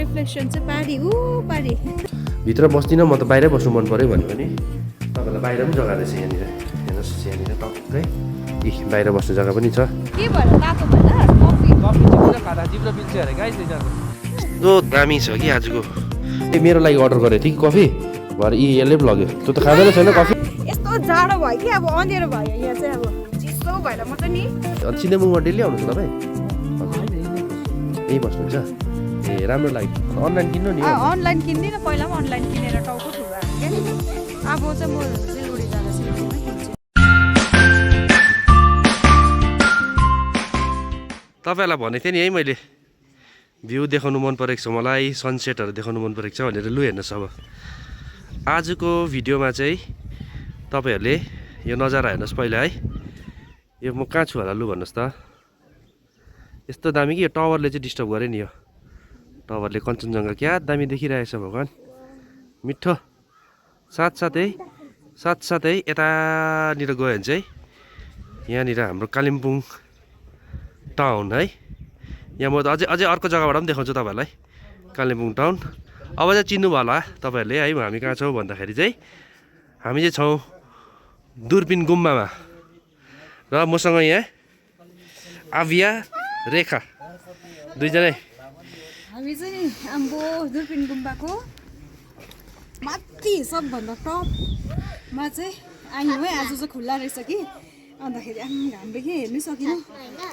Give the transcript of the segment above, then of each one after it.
Reflection चाहिँ पारी पारी भित्र बस्दिनँ म त बाहिरै बस्नु मन पऱ्यो भने पनि तपाईँलाई बाहिर पनि जग्गा रहेछ यहाँनिर हेर्नुहोस् यहाँनिर टक्कै बाहिर बस्ने जग्गा पनि छ के भएर तातो भएर कफी कफी खाँदा जिब्रो पिल्छ अरे गाइस कस्तो दामी छ कि आजको मेरो लागि अर्डर गरेको थिएँ कि कफी भएर यसले पो लग्यो त्यो त खाँदैन छैन कफी यस्तो जाडो भयो कि अब अँधेरो भयो यहाँ चाहिँ अब चिसो भएर म त नि सिनेमुङमा डेली आउनुहुन्छ तपाईँ यही बस्नुहुन्छ ए राम्रो लाग्यो अनलाइन किन्नु नि अनलाइन किन्दिनँ पहिला पनि अनलाइन किनेर टाउको ठुलो हाल्थेँ क्या अब चाहिँ म सिलगढी जाँदा सिलगढीमै किन्छु तपाईँलाई भनेको थिएँ नि है मैले भ्यू देखाउनु मन परेको छ मलाई सनसेटहरू देखाउनु मन परेको छ भनेर लु हेर्नुहोस् अब आजको भिडियोमा चाहिँ तपाईँहरूले यो नजारा हेर्नुहोस् पहिला है यो म कहाँ छु होला लु भन्नुहोस् त यस्तो दामी कि यो टावरले चाहिँ डिस्टर्ब गऱ्यो नि यो टावरले कञ्चनजङ्घा क्या दामी देखिरहेछ भगवान् मिठो साथसाथै यतानिर गयो भने चाहिँ यहाँनिर हाम्रो कालिम्पोङ टाउन है यहाँ म त अझै अर्को जग्गाबाट पनि देखाउँछु तपाईँहरूलाई कालिम्पोङ टाउन अब चाहिँ चिन्नुभयो होला तपाईँहरूले है हामी कहाँ छौँ भन्दाखेरि चाहिँ हामी चाहिँ छौँ दुर्पिन गुम्बामा र मसँग यहाँ आविया रेखा दुईजनै हामी चाहिँ आम्बो दुर्पिन गुम्बाको माथि सबभन्दा टपमा चाहिँ आयौँ है आज चाहिँ खुल्ला रहेछ कि अन्तखेरि हाम्रो के हेर्नै सकिनँ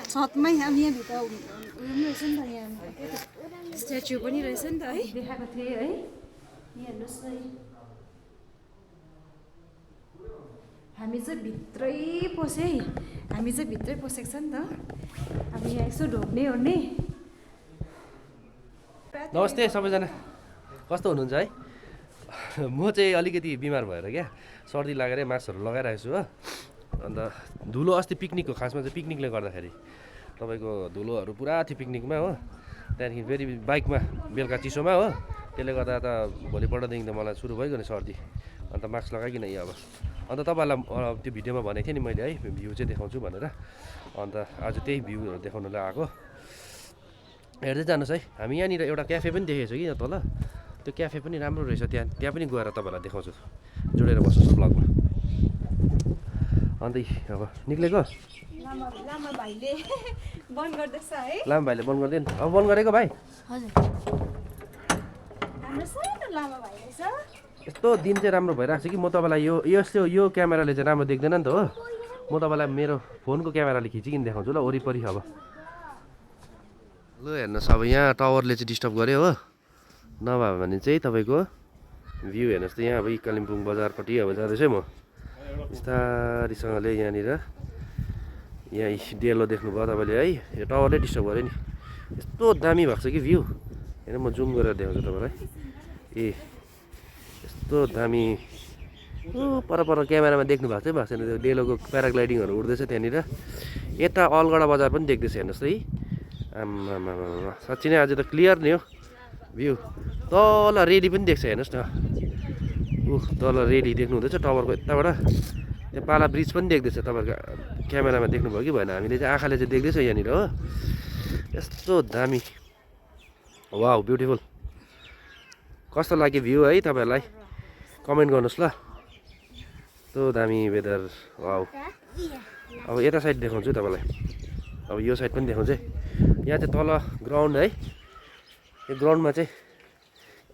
छतमै अब यहाँभित्र उयो पनि रहेछ नि त यहाँ स्ट्याच्यु पनि रहेछ नि त है देखाएको थिएँ है यहाँ हेर्नुहोस् न हामी चाहिँ भित्रै पसेँ हामी चाहिँ भित्रै पसेको छ नि त अब यहाँ यसो ढोक्ने ओर्ने नमस्ते सबैजना कस्तो हुनुहुन्छ है म चाहिँ अलिकति बिमार भएर क्या सर्दी लागेर मास्कहरू लगाइरहेको छु हो अन्त धुलो अस्ति पिकनिकको खासमा चाहिँ पिकनिकले गर्दाखेरि तपाईँको धुलोहरू पुरा थियो पिकनिकमा हो त्यहाँदेखि फेरि बाइकमा बेलुका चिसोमा हो त्यसले गर्दा त भोलिपल्टदेखि त मलाई सुरु भइगयो नि सर्दी अन्त मास्क लगाइकन यहाँ अब अन्त तपाईँहरूलाई त्यो भिडियोमा भनेको थिएँ नि मैले है भ्यू चाहिँ देखाउँछु भनेर अन्त आज त्यही भ्यूहरू देखाउनुलाई आएको हेर्दै जानुहोस् है हामी यहाँनिर एउटा क्याफे पनि देखेको छु कि यहाँ तल त्यो क्याफे पनि राम्रो रहेछ त्यहाँ पनि गएर तपाईँहरूलाई देखाउँछु जोडेर बस्नुहोस् ब्लगमा अन्त अब निक्लेको लामा भाइले बन्द गर्दैछ है लामा भाइले बन्द गरिदियो नि अब बन्द गरेको भाइ हजुर हाम्रो सानो लामा भाइ रहेछ यस्तो दिन चाहिँ राम्रो भइरहेको छ कि म तपाईँलाई यो क्यामेराले चाहिँ राम्रो देख्दैन नि त हो म तपाईँलाई मेरो फोनको क्यामेराले खिचिकन देखाउँछु ल वरिपरि अब ल हेर्नुहोस् अब यहाँ टावरले चाहिँ डिस्टर्ब गर्यो हो नभए भने चाहिँ तपाईँको भ्यू हेर्नुहोस् त यहाँ अब कालिम्पोङ बजारपट्टि अब जाँदैछ म बिस्तारीसँगले यहाँनिर यहाँ डेलो देख्नुभयो तपाईँले है यो टावरले डिस्टर्ब गर्यो नि यस्तो दामी भएको छ कि भ्यू होइन म जुम गरेर देखाउँछु तपाईँलाई ए यस्तो दामी पर क्यामेरामा देख्नु भएको छैन त्यो डेलोको प्याराग्लाइडिङहरू उड्दैछ त्यहाँनिर यता अलगढा बजार पनि देख्दैछ हेर्नुहोस् त है आम्मामा साँच्ची नै आज त क्लियर नि हो भ्यू तल रेली पनि देख्छ हेर्नुहोस् न तल रेली देख्नु हुँदैछ टावरको यताबाट त्यहाँ पाला ब्रिज पनि देख्दैछ तपाईँहरूको क्यामेरामा देख्नुभयो कि भएन हामीले चाहिँ आँखाले चाहिँ देख्दैछ यहाँनिर हो यस्तो दामी वाउ ब्युटिफुल कस्तो लाग्यो भ्यू है तपाईँहरूलाई कमेन्ट गर्नुहोस् ल यस्तो दामी वेदर वाउ अब यता साइड देखाउँछु तपाईँलाई अब यो साइड पनि देखाउँछु है यहाँ चाहिँ तल ग्राउन्ड है यो ग्राउन्डमा चाहिँ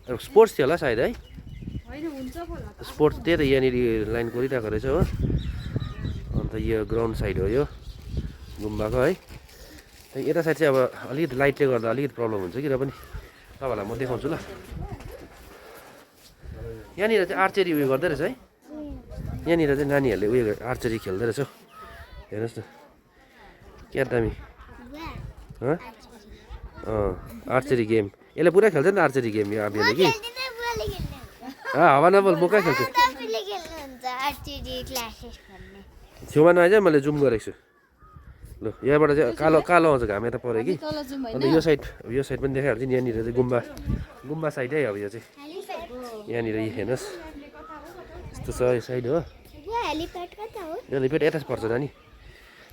स्पोर्ट्स थियो होला सायद है स्पोर्ट्स त्यही त यहाँनिर लाइन कोरिरहेको रहेछ हो अन्त यो ग्राउन्ड साइड हो यो गुम्बाको है यता साइड चाहिँ अब अलिकति लाइटले गर्दा अलिकति प्रब्लम हुन्छ कि र पनि तपाईँहरूलाई म देखाउँछु ल यहाँनिर चाहिँ आर्चेरी उयो गर्दै रहेछ है यहाँनिर चाहिँ नानीहरूले उयो आर्चेरी खेल्दै रहेछ हेर्नुहोस् न क्या दामी आर्चेरी गेम यसले पुरा खेल्छ नि त आर्चेरी गेम यो आबियाले कि हावा नबोल म कहाँ खेल्छु छेउमा नआइज मैले जुम गरेको छु ल यहाँबाट चाहिँ कालो कालो आउँछ घाम यता पऱ्यो कि अन्त यो साइड पनि देखाइहाल्छु नि यहाँनिर चाहिँ गुम्बा साइड है अब यो चाहिँ यहाँनिर हेर्नुहोस् यस्तो छ यो साइड हो हेलिप्याड यता पर्छ नानी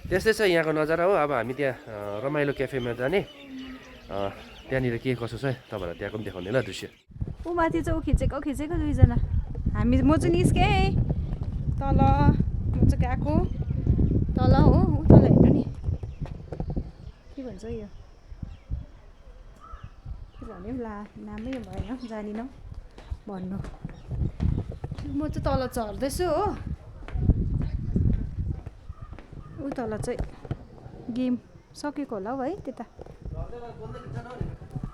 त्यस्तै छ यहाँको नजारा हो अब हामी त्यहाँ रमाइलो क्याफेमा जाने त्यहाँनिर के कसो छ तपाईँहरूलाई त्यहाँको पनि देखाउने ल दृश्य ऊ माथि चाहिँ ऊ खिचेको दुईजना म चाहिँ निस्केँ तल म चाहिँ गएको तल हो ऊ तल हेर्नु नि के भन्छ यो के भन्यो ला नामै भएन जानिनँ भन्नु म चाहिँ तल चढ्दैछु हो ऊ तल चाहिँ गेम सकेको होला हौ है त्यता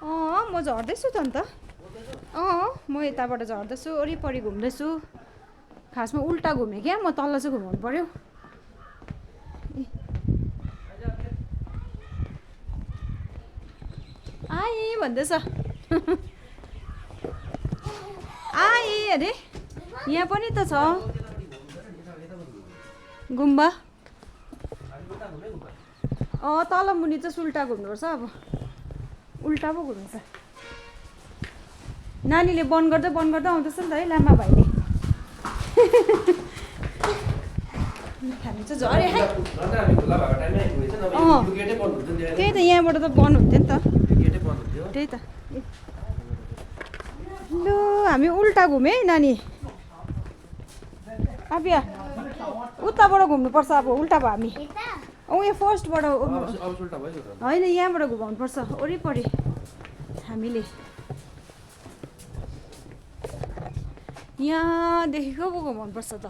म झर्दैछु त अन्त म यताबाट झर्दैछु वरिपरि घुम्दैछु खासमा उल्टा घुमेँ क्या म तल चाहिँ घुमाउनु पर्यो आएँ भन्दैछ आएँ अरे यहाँ पनि त छ गुम्बा तल मुनि चाहिँ उल्टा घुम्नुपर्छ अब उल्टा पो घुम्छ नानीले बन्द गर्दै आउँदैछ नि त है लामा भाइले हामी चाहिँ झरे है त्यही त यहाँबाट त बन्द हुन्थ्यो नि त त्यही त लु हामी उल्टा घुमेँ नानी अब उताबाट घुम्नुपर्छ अब उल्टा भयो हामी यहाँ फर्स्टबाट होइन यहाँबाट घुमाउनुपर्छ वरिपरि हामीले यहाँदेखिको पो घुमाउनुपर्छ त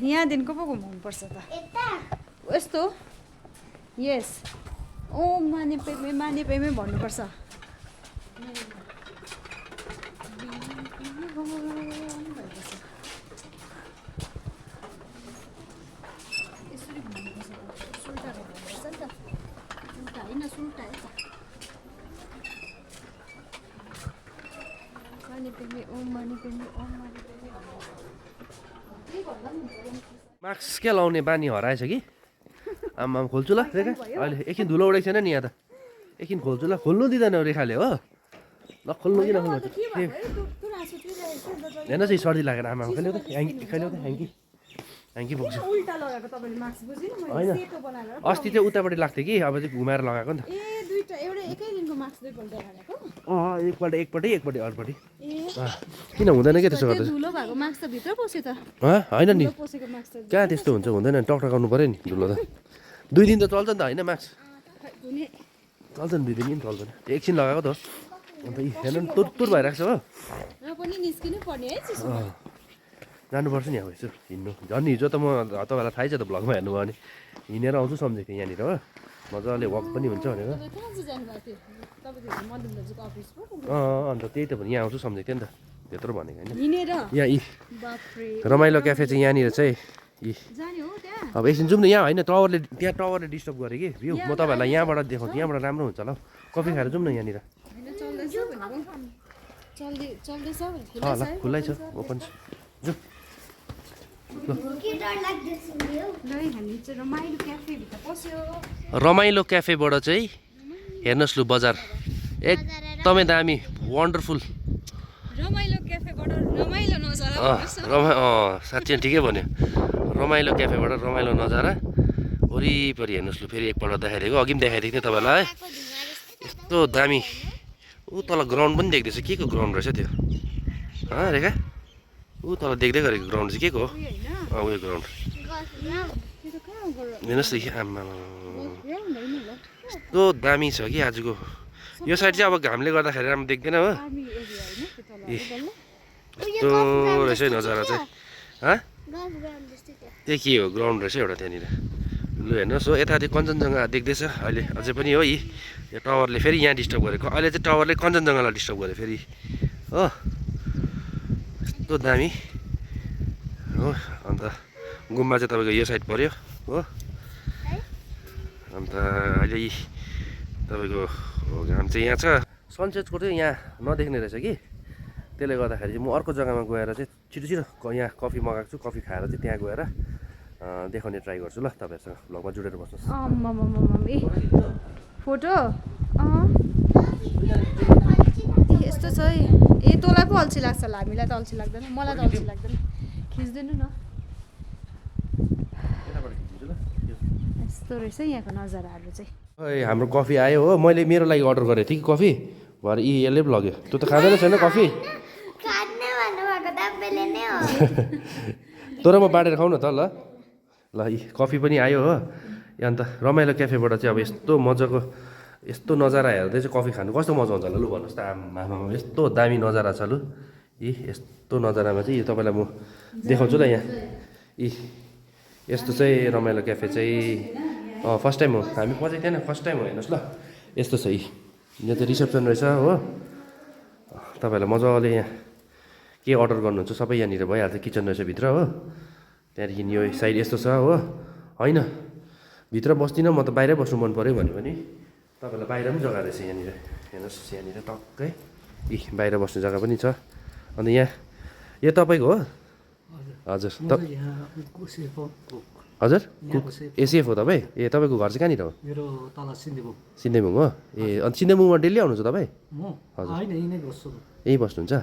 यहाँदेखिको पो घुमाउनुपर्छ त यस्तो यस ओ माने पेमे भन्नुपर्छ मास्क क्या लाउने बानी हराएछ कि आमाम खोल्छु ल रेखा अहिले एकछिन धुलो उडेको छैन नि यहाँ त एकछिन खोल्छु ल खोल्नु दिँदैन रेखाले हो नखोल्नु कि नखोल्नु हेर्नु चाहिँ सर्दी लागेर आमा खेल्यो त ह्याङ्की बोक्छु होइन अस्ति चाहिँ उतापट्टि लाग्थ्यो कि अब चाहिँ घुमाएर लगाएको नि त एकपट्टि अर्पट्टि किन हुँदैन क्या त्यसो गर्दा होइन नि कहाँ त्यस्तो हुन्छ हुँदैन नि टक्टकाउनु पऱ्यो नि धुलो त 2 दिन त चल्छ नि त होइन मास्क चल्छ नि 2 दिन नि चल्दैन त्यो एकछिन लगाएको त हो अन्त हेर्नु तुर भइरहेको छ हो जानुपर्छ नि अब यसो हिँड्नु झन् हिजो त म तपाईँलाई थाहै छ त भ्लगमा हेर्नुभयो भने हिँडेर आउँछु सम्झेको थिएँ यहाँनिर हो मजाले वक पनि हुन्छ भनेर अन्त त्यही त भने यहाँ आउँछु सम्झेको थिएँ नि त त्यत्रो भनेको होइन यहाँ रमाइलो क्याफे चाहिँ यहाँनिर चाहिँ अब एकछिन जाउँ न यहाँ होइन टावरले डिस्टर्ब गरेँ कि भ्यू म तपाईँहरूलाई यहाँबाट देखाउँछु यहाँबाट राम्रो हुन्छ होला कफी खाएर जाउँ न यहाँनिर ल खुल्लै छ ओपन छ जाउँ रमाइलो क्याफेबाट चाहिँ हेर्नुहोस् लु बजार एकदमै दामी वन्डरफुल साँच्चै ठिकै भन्यो रमाइलो क्याफेबाट रमाइलो नजारा वरिपरि हेर्नुहोस् लु फेरि एकपल्ट देखाइदिएको अघि पनि देखाइदिएको थिएँ तपाईँलाई यस्तो दामी ऊ तल ग्राउन्ड पनि देख्दैछ के को ग्राउन्ड रहेछ त्यो रेखा ऊ तल देख्दै गरेको ग्राउन्ड चाहिँ के को हो उयो ग्राउन्ड हेर्नुहोस् न आमा यस्तो दामी छ कि आजको यो साइड चाहिँ अब घामले गर्दाखेरि राम्रो देख्दैन हो यस्तो रहेछ नजारा चाहिँ त्यो के हो ग्राउन्ड रहेछ एउटा त्यहाँनिर लु हेर्नुहोस् हो यता त्यो कञ्चनजङ्घा देख्दैछ अहिले अझै पनि हो यो टावरले फेरि यहाँ डिस्टर्ब गरेको अहिले चाहिँ टावरले कञ्चनजङ्घालाई डिस्टर्ब गर्यो फेरि हो यस्तो दामी हो अन्त गुम्बा चाहिँ तपाईँको यो साइड पऱ्यो हो अन्त अहिले तपाईँको घाम चाहिँ यहाँ छ सनसेटको चाहिँ यहाँ नदेख्ने रहेछ कि त्यसले गर्दाखेरि चाहिँ म अर्को जग्गामा गएर चाहिँ छिटो यहाँ कफी मगाएको छु कफी खाएर चाहिँ त्यहाँ गएर देखाउने ट्राई गर्छु ल तपाईँहरूसँग भ्लगमा जुडेर बस्नुहोस् फोटो यस्तो छ है तँलाई पो अल्छी लाग्छ होला हामीलाई त अल्छी लाग्दैन मलाई त अल्छी लाग्दैन खिच्दिनु न यस्तो रहेछ यहाँको नजाराहरू चाहिँ खै हाम्रो कफी आयो हो मैले मेरो लागि अर्डर गरेको थिएँ कि कफी भरे यसले पो लग्यो तँ त खाँदैन छैन कफी तर म बाँडेर खाउँ न त ल कफी पनि आयो हो अन्त रमाइलो क्याफेबाट चाहिँ अब यस्तो मजाको यस्तो नजारा हेर्दै चाहिँ कफी खानु कस्तो मजा हुन्छ होला लु भन्नुहोस् त आमामा यस्तो दामी नजारा छ लु यस्तो नजारामा चाहिँ तपाईँलाई म देखाउँछु ल यहाँ यस्तो चाहिँ रमाइलो क्याफे चाहिँ फर्स्ट टाइम हो हामी पछाइ थिएन फर्स्ट टाइम हो हेर्नुहोस् ल यस्तो छ यहाँ चाहिँ रिसेप्सन रहेछ हो तपाईँहरूलाई मजाले यहाँ के अर्डर गर्नुहुन्छ सबै यहाँनिर भइहाल्छ किचन रहेछ भित्र हो त्यहाँदेखि यो साइड यस्तो छ हो होइन भित्र बस्दिनँ म त बाहिरै बस्नु मन पऱ्यो भन्यो भने तपाईँलाई बाहिर पनि जग्गा रहेछ यहाँनिर हेर्नुहोस् यहाँनिर टक्कै बाहिर बस्ने जग्गा पनि छ अन्त यहाँ यो तपाईँको हो हजुर हजुर एसिएफ हो तपाईँ ए तपाईँको घर चाहिँ कहाँनिर हो मेरो तल सिन्देबुङ सिन्देबुङ हो ए अन्त सिन्देबुङमा डेली आउनुहुन्छ तपाईँ हजुर होइन यहीँ नै बस्छु यहीँ बस्नुहुन्छ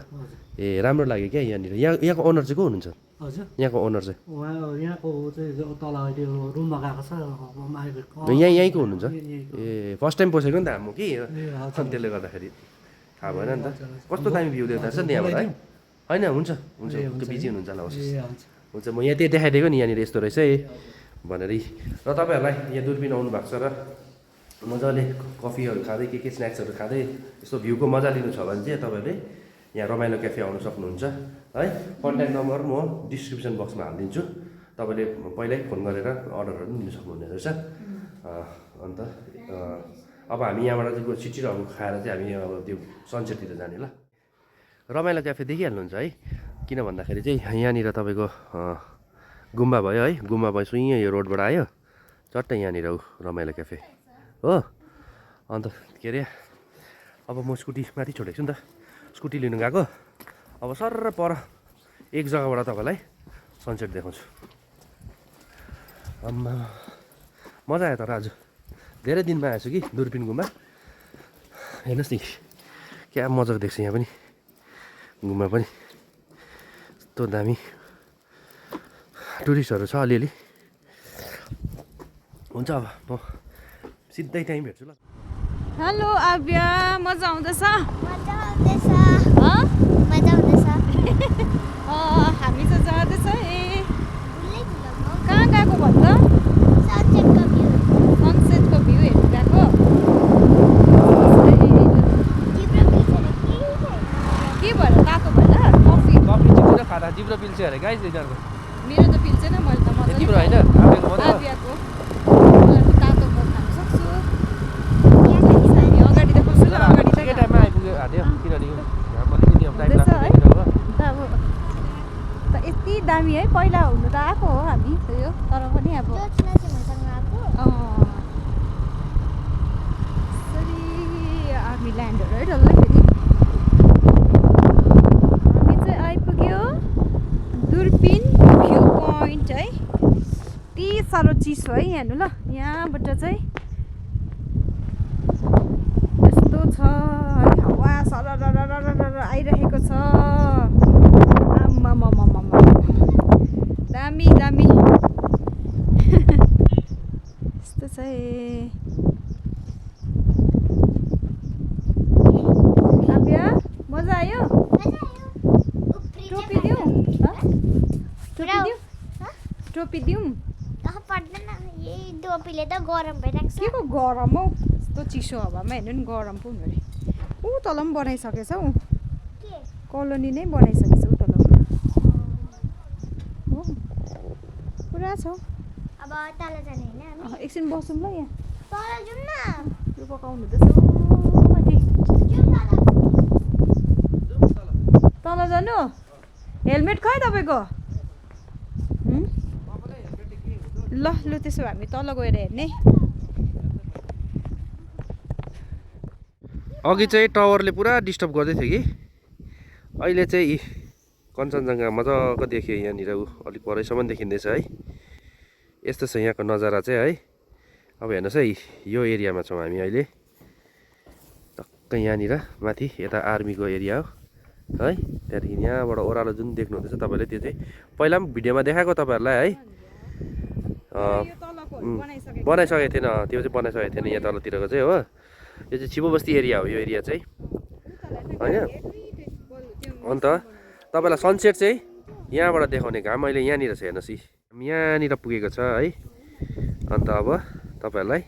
ए राम्रो लाग्यो क्या यहाँनिर यहाँको ओनर चाहिँ को हुनुहुन्छ हजुर यहाँको ओनर चाहिँ उहाँ यहाँको चाहिँ तल अहिले रुममा गएको छ यहीँको हुनुहुन्छ ए फर्स्ट टाइम पसेको नि त हाम्रो कि अनि त्यसले गर्दाखेरि थाहा भएन नि त कस्तो दामी भ्यू देख्दा छ नि यहाँबाट है होइन हुन्छ हुन्छ बिजी हुनुहुन्छ होला होस् हुन्छ म यहाँ त्यही देखाइदिएको नि यहाँनिर यस्तो रहेछ है भनेर र तपाईँहरूलाई यहाँ दुर्पिन आउनु भएको छ र मजाले कफीहरू खाँदै के स्न्याक्सहरू खाँदै यस्तो भ्यूको मजा लिनु छ भने चाहिँ तपाईँहरूले यहाँ रमाइलो क्याफे आउनु सक्नुहुन्छ है कन्ट्याक्ट नम्बर म डिस्क्रिप्सन बक्समा हालिदिन्छु तपाईँले पहिल्यै फोन गरेर अर्डरहरू पनि लिनु सक्नुहुने रहेछ अन्त अब हामी यहाँबाट चाहिँ छिटिरहेको खाएर चाहिँ हामी अब त्यो सनसेटतिर जाने ल रमाइलो क्याफे देखिहाल्नुहुन्छ है किन भन्दाखेरि चाहिँ यहाँनिर तपाईँको गुम्बा भयो है गुम्बा भयो सुई यो रोडबाट आयो चट्टै यहाँनिर रमाइलो क्याफे हो अन्त के अरे अब म स्कुटी माथि छोडेको छु नि त स्कुटी लिनु गएको अब सर्र पर एक जग्गाबाट तपाईँलाई सनसेट देखाउँछु आम्मा मजा आयो तर आज धेरै दिनमा आएछु कि दुर्पिन गुम्बा हेर्नुहोस् नि क्या मजाको देख्छु यहाँ पनि गुम्बा पनि यस्तो दामी टुरिस्टहरू छ अलिअलि हुन्छ अब म सिधै त्यहीँ भेट्छु ल हेलो आव्या मजा आउँदैछ हामी चाहिँ जाँदैछ ए कहाँ गएको भन्दा सनसेटको भ्यू हेर्नु गएको के भएर गएको भन्दा कफी कफी चाहिँ किन खाँदा जिब्रो पिल्छ अरे गाइस यिनीहरूको मेरो त पिल्छेन मैले त मजाले तिम्रो होइन आफैको मात्रै आव्याको मलाई त तातो म खानु सक्छु हामी अगाडि देखाउँछु ल अगाडि ठिकै टाइममा आइपुग्यो हाल्यो किनभने घाम अलिकति अब टाइम हुँदैछ है? लाग्छ अब त यति दामी है पहिला हुनु त आएको हो हामी यो तर पनि अब यसरी आर्मी ल्यान्डहरू है डल्लै फेरि हामी चाहिँ आइपुग्यो दुर्पिन भ्यू पोइन्ट है यति साह्रो चिसो है यहाँ हेर्नु ल यहाँबाट चाहिँ यस्तो छ है हावा सरर आइरहेको छ आम्मामामामा दामी दामी यस्तो छ आव्या मजा आयो टोपी दिउँ टोपी दिउँ पर्दैन यही टोपीले त गरम भइरहेको छ के को गरम हौ यस्तो चिसो हावामा हेर्नु नि गरम पो हुनु अरे ऊ तल पनि बनाइसकेछ हौ के कोलोनी नै बनाइसकेछ ऊ तल हो पुरा छ अब तल जाने होइन हामी एकछिन बसौँ ल यहाँ तल जाउँ न यो पकाउनु हुँदैछ ऊ माथि तल जानु हेलमेट खै तपाईँको ल ल त्यसो भए हामी तल गएर हेर्ने अघि चाहिँ टावरले पुरा डिस्टर्ब गर्दै थियो कि अहिले चाहिँ कञ्चनजङ्घा मजाको देखियो यहाँनिर अलिक परैसम्म देखिँदैछ है यस्तो छ यहाँको नजारा चाहिँ है अब हेर्नुहोस् है यो एरियामा छौँ हामी अहिले टक्कै यहाँनिर माथि यता आर्मीको एरिया हो है त्यहाँदेखि यहाँबाट ओह्रालो जुन देख्नुहुँदैछ तपाईँले त्यो चाहिँ पहिला पनि भिडियोमा देखाएको तपाईँहरूलाई है यो तलको बनाइसकेको थिएन त्यो चाहिँ बनाइसकेको थिएन यहाँ तलतिरको चाहिँ हो यो चाहिँ छिपो बस्ती एरिया हो यो एरिया चाहिँ होइन अन्त तपाईँलाई सनसेट चाहिँ यहाँबाट देखाउने घाम अहिले यहाँनिर छ हेर्नुहोस् यहाँनिर पुगेको छ है अन्त अब तपाईँहरूलाई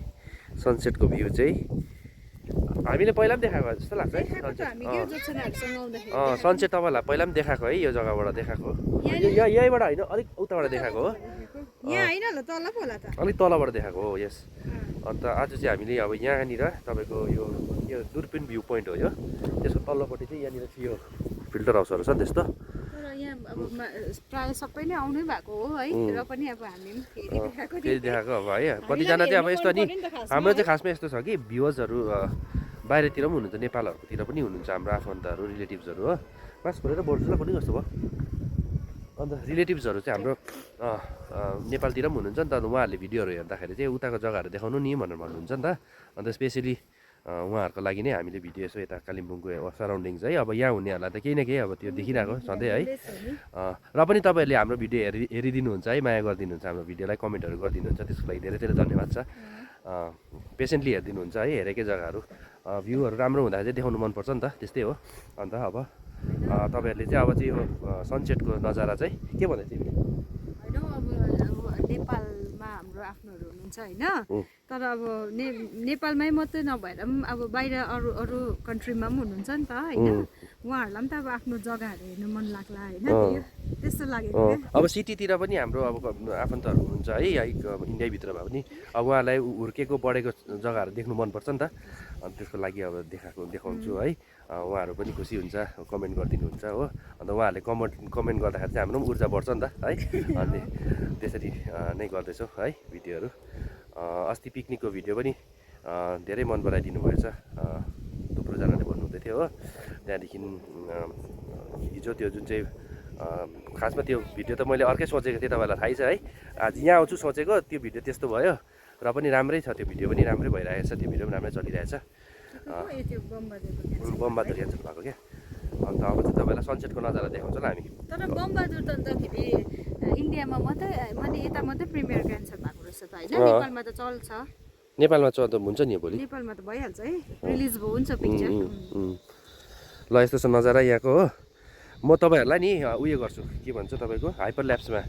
सनसेटको भ्यू चाहिँ हामीले पहिला पनि देखाएको जस्तो लाग्छ है सनसेट तपाईँलाई पहिला पनि देखाएको है यो जग्गाबाट देखाएको यहीँबाट होइन अलिक उताबाट देखाएको हो अलिक तलबाट देखाएको हो यस अन्त आज चाहिँ हामीले अब यहाँनिर तपाईँको यो दुर्पिन भ्यू पोइन्ट हो यो त्यसको तल्लोपट्टि चाहिँ यहाँनिर चाहिँ यो फिल्टर हाउसहरू छ त्यस्तो प्रायः सबै नै आउनै भएको हो है र पनि अब हामी फेरि देखाएको अब है कतिजना चाहिँ अब यस्तो नि हाम्रो चाहिँ खासमा यस्तो छ कि भ्युवर्सहरू बाहिरतिर पनि हुनुहुन्छ नेपालहरूतिर पनि हुनुहुन्छ हाम्रो आफन्तहरू रिलेटिभ्सहरू हो मास खोलेर बोल्छु ल कुनै कस्तो भयो अन्त रिलेटिभ्सहरू चाहिँ हाम्रो नेपालतिर पनि हुनुहुन्छ नि त उहाँहरूले भिडियोहरू हेर्दाखेरि चाहिँ उताको जग्गाहरू देखाउनु नि भनेर भन्नुहुन्छ नि त अन्त स्पेसली उहाँहरूको लागि नै हामीले भिडियो यसो यता कालिम्पोङको सराउन्डिङ्स है अब यहाँ हुनेहरूलाई त केही न केही अब त्यो देखिरहेको सधैँ है र पनि तपाईँहरूले हाम्रो भिडियो हेरिदिनुहुन्छ है माया गरिदिनुहुन्छ हाम्रो भिडियोलाई कमेन्टहरू गरिदिनुहुन्छ त्यसको लागि धेरै धेरै धन्यवाद छ पेसेन्टली हेरिदिनुहुन्छ है हेरेकै जग्गाहरू भ्यूहरू राम्रो हुँदा चाहिँ देखाउनु मनपर्छ नि त त्यस्तै हो अन्त अब तपाईँहरूले चाहिँ अब चाहिँ यो सनसेटको नजारा चाहिँ के भन्दै थियो नेपालमा हाम्रो आफ्नोहरू हुनुहुन्छ होइन तर अब नेपालमै मात्रै नभएर पनि अब बाहिर अरू अरू कन्ट्रीमा पनि हुनुहुन्छ नि त होइन उहाँहरूलाई पनि त अब आफ्नो जग्गाहरू हेर्नु मन लाग्ला होइन त्यस्तो लागेको अब सिटीतिर पनि हाम्रो अब आफन्तहरू हुनुहुन्छ है इन्डियाभित्रमा पनि अब उहाँलाई हुर्केको बढेको जग्गाहरू देख्नु मनपर्छ नि त अनि त्यसको लागि अब देखाउँछु है उहाँहरू पनि खुसी हुन्छ कमेन्ट गरिदिनुहुन्छ हो अन्त उहाँहरूले कमेन्ट गर्दाखेरि चाहिँ हाम्रो पनि ऊर्जा बढ्छ नि त है अनि त्यसरी नै गर्दैछौँ है भिडियोहरू अस्ति पिकनिकको भिडियो पनि धेरै मन पराइदिनु भएछ थुप्रोजनाले भन्नुहुँदै थियो हो त्यहाँदेखि हिजो त्यो जुन चाहिँ खासमा त्यो भिडियो त मैले अर्कै सोचेको थिएँ तपाईँलाई थाहै छ है आज यहाँ आउँछु सोचेको त्यो भिडियो त्यस्तो भयो र पनि राम्रै छ त्यो भिडियो पनि राम्रै भइरहेको छ त्यो भिडियो पनि राम्रै चलिरहेछ बमबहादुर क्यान्सल भएको क्या अन्त अब चाहिँ तपाईँलाई सनसेटको नजारा देखाउँछ ल हामी तर बमबहादुर त अन्तखेरि इन्डियामा मात्रै माने यता मात्रै प्रिमियर क्यान्सर भएको रहेछ त होइन नेपालमा त चल्छ नेपालमा त हुन्छ नि भोलि नेपालमा त भइहाल्छ है रिलिज हुन्छ पिक्चर ल यस्तो छ नजारा यहाँको हो म तपाईँहरूलाई नि उयो गर्छु के भन्छ तपाईँको हाइपर ल्याप्समा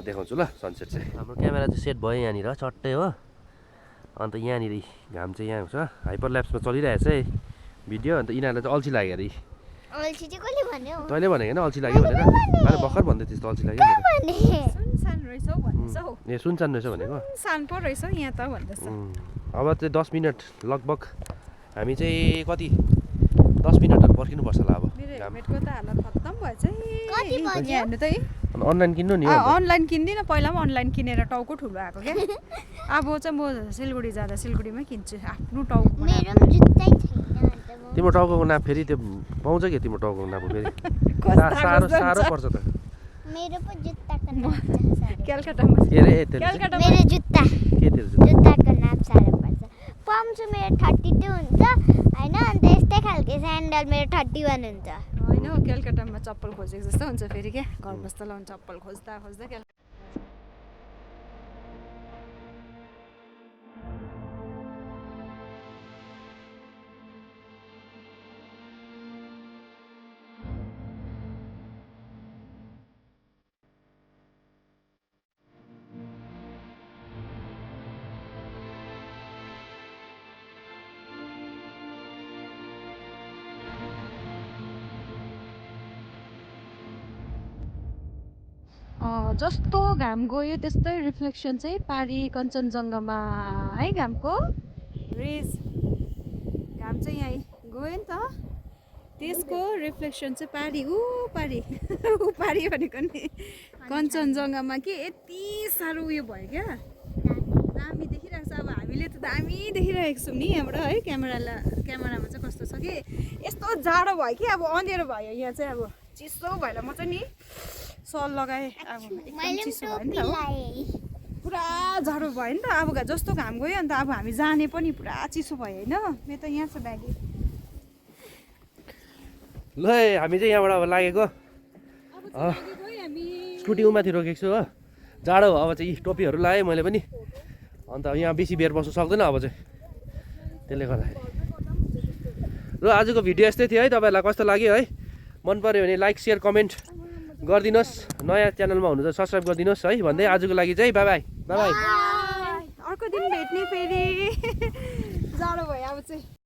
देखाउँछु ल सनसेट चाहिँ हाम्रो क्यामेरा चाहिँ सेट भयो यहाँनिर चट्टै हो अन्त यहाँनिर घाम चाहिँ यहाँ हुन्छ हाइपर ल्याप्समा चलिरहेछ है भिडियो अन्त यिनीहरूलाई चाहिँ अल्छी लाग्यो अरे तैँले भनेको होइन अल्छी लाग्यो भनेर अहिले भर्खर भन्दै थिएँ अल्छी लाग्यो ए सुनसान रहेछ भनेको अब चाहिँ 10 मिनट लगभग हामी चाहिँ कति 10 मिनटहरू पर्खिनुपर्छ होला अब अनलाइन किन्नु नि अनलाइन किन्दिनँ पहिला पनि अनलाइन किनेर टाउको ठुलो आएको क्या अब चाहिँ म सिलगढी जाँदा सिलगढीमै किन्छु आफ्नो टाउको तिम्रो टाउको नाप फेरि त्यो पाउँछ कि तिम्रो टाउको नाप फेरि साह्रो पर्छ त कलकत्तामा के अरे मेरो जुत्ता के तेरो जुत्ताको नाप साह्रो पर्छ पाउँछु मेरो 32 हुन्छ होइन अन्त यस्तै खालको स्यान्डल मेरो 31 हुन्छ होइन कलकत्तामा चप्पल खोजेको जस्तो हुन्छ फेरि क्या घर बस्दा लाउने चप्पल खोज्दा जस्तो घाम गयो त्यस्तै रिफ्लेक्सन चाहिँ पारी कञ्चनजङ्घामा है घामको रेज घाम चाहिँ यहाँ गयो नि त त्यसको रिफ्लेक्सन चाहिँ पारी पारी भनेको नि कञ्चनजङ्घामा के यति साह्रो उयो भयो क्या दामी देखिरहेको छ अब हामीले त दामी देखिरहेको छौँ नि यहाँबाट है क्यामेरामा चाहिँ कस्तो छ कि यस्तो जाडो भयो कि अब अँध्यारो भयो यहाँ चाहिँ अब चिसो भएर म चाहिँ नि सल लगाएँ अब एकदम चिसो भयो नि त हो पुरा जाडो भयो नि त अब जस्तो घाम गयो अन्त अब हामी जाने पनि पुरा चिसो भयो होइन मेरो त यहाँ छ ब्यागी ल हामी चाहिँ यहाँबाट अब लागेको स्कुटी माथि रोकेको छु हो जाडो हो अब चाहिँ टोपीहरू लगाएँ मैले पनि अन्त यहाँ बेसी बेर बस्नु सक्दैन अब चाहिँ त्यसले गर्दाखेरि र आजको भिडियो यस्तै थियो है तपाईँहरूलाई कस्तो लाग्यो है मन पऱ्यो भने लाइक सेयर कमेन्ट गरिदिनुहोस् नयाँ च्यानलमा हुनु त सब्सक्राइब गरिदिनुहोस् है भन्दै आजको लागि चाहिँ बाई बाई बाई बाई अर्को दिन भेट्ने फेरि जाडो भयो अब चाहिँ